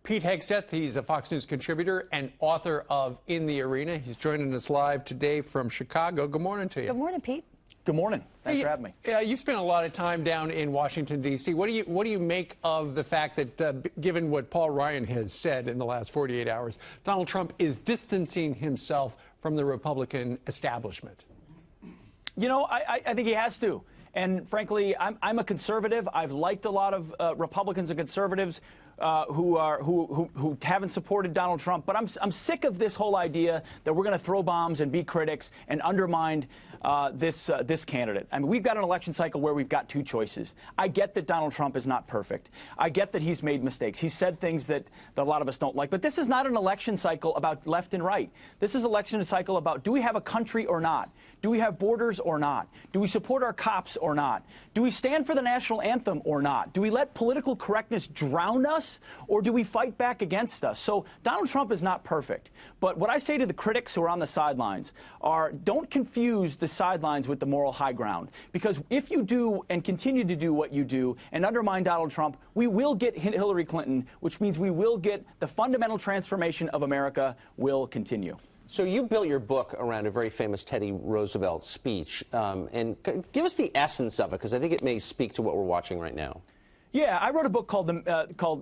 Pete Hegseth, he's a Fox News contributor and author of In the Arena. He's joining us live today from Chicago. Good morning to you. Good morning, Pete. Good morning. Thanks for having me. You spent a lot of time down in Washington, D.C. What do you make of the fact that, given what Paul Ryan has said in the last 48 hours, Donald Trump is distancing himself from the Republican establishment? You know, I think he has to. And frankly, I'm a conservative. I've liked a lot of Republicans and conservatives who haven't supported Donald Trump. But I'm sick of this whole idea that we're going to throw bombs and be critics and undermine this candidate. I mean, we've got an election cycle where we've got two choices. I get that Donald Trump is not perfect. I get that he's made mistakes. He's said things that a lot of us don't like. But this is not an election cycle about left and right. This is an election cycle about, do we have a country or not? Do we have borders or not? Do we support our cops or not? Do we stand for the national anthem or not? Do we let political correctness drown us, or do we fight back against us? So Donald Trump is not perfect. But what I say to the critics who are on the sidelines are, don't confuse the sidelines with the moral high ground. Because if you do and continue to do what you do and undermine Donald Trump, we will get Hillary Clinton, which means we will get the fundamental transformation of America will continue. So you built your book around a very famous Teddy Roosevelt speech. And give us the essence of it, because I think it may speak to what we're watching right now. Yeah, I wrote a book called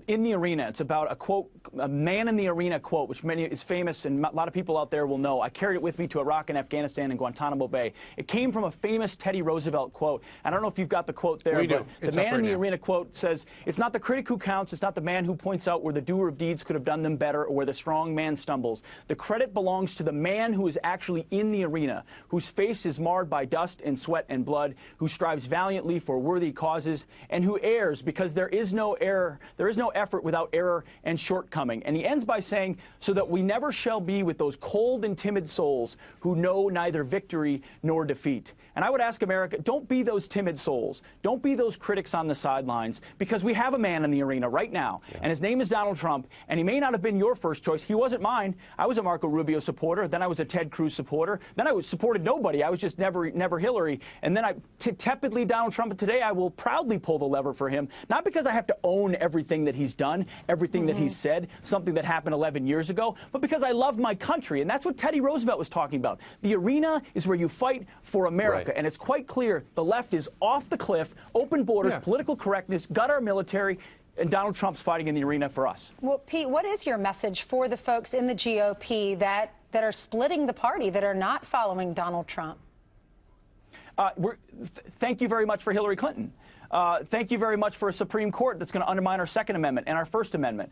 In the Arena. It's about a quote, a man in the arena quote, which is famous and a lot of people out there will know. I carried it with me to Iraq and Afghanistan and Guantanamo Bay. It came from a famous Teddy Roosevelt quote. I don't know if you've got the quote there. We do. The man in the arena quote says, "It's not the critic who counts, it's not the man who points out where the doer of deeds could have done them better or where the strong man stumbles. The credit belongs to the man who is actually in the arena, whose face is marred by dust and sweat and blood, who strives valiantly for worthy causes, and who errs because there is no error, there is no effort without error and shortcoming." And he ends by saying, "So that we never shall be with those cold and timid souls who know neither victory nor defeat." And I would ask America, don't be those timid souls. Don't be those critics on the sidelines, because we have a man in the arena right now, and his name is Donald Trump, and he may not have been your first choice. He wasn't mine. I was a Marco Rubio supporter, then I was a Ted Cruz supporter, then I supported nobody. I was just never Hillary, and then tepidly Donald Trump, and today I will proudly pull the lever for him, not because I have to own everything that he's done, everything that he's said, something that happened 11 years ago, but because I love my country. And that's what Teddy Roosevelt was talking about. The arena is where you fight for America. Right. And it's quite clear the left is off the cliff, open borders, political correctness, gut our military, and Donald Trump's fighting in the arena for us. Well, Pete, what is your message for the folks in the GOP that are splitting the party, that are not following Donald Trump? Thank you very much for Hillary Clinton. Thank you very much for a Supreme Court that's going to undermine our Second Amendment and our First Amendment.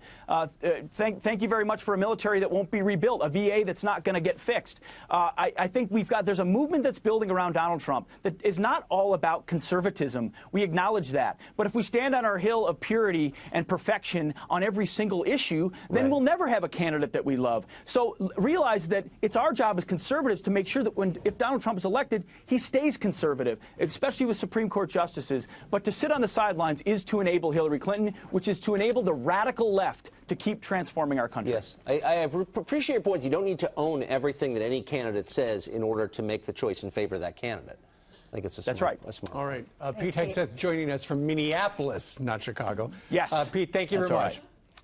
Thank you very much for a military that won't be rebuilt, a VA that's not going to get fixed. I think there's a movement that's building around Donald Trump that is not all about conservatism. We acknowledge that. But if we stand on our hill of purity and perfection on every single issue, then we'll never have a candidate that we love. So realize that it's our job as conservatives to make sure that if Donald Trump is elected, he stays conservative, especially with Supreme Court justices. But to sit on the sidelines is to enable Hillary Clinton, which is to enable the radical left to keep transforming our country. Yes, I appreciate your point. You don't need to own everything that any candidate says in order to make the choice in favor of that candidate. I think it's That's right. All right. Pete Hegseth joining us from Minneapolis, not Chicago. Yes. Pete, thank you very much. Right.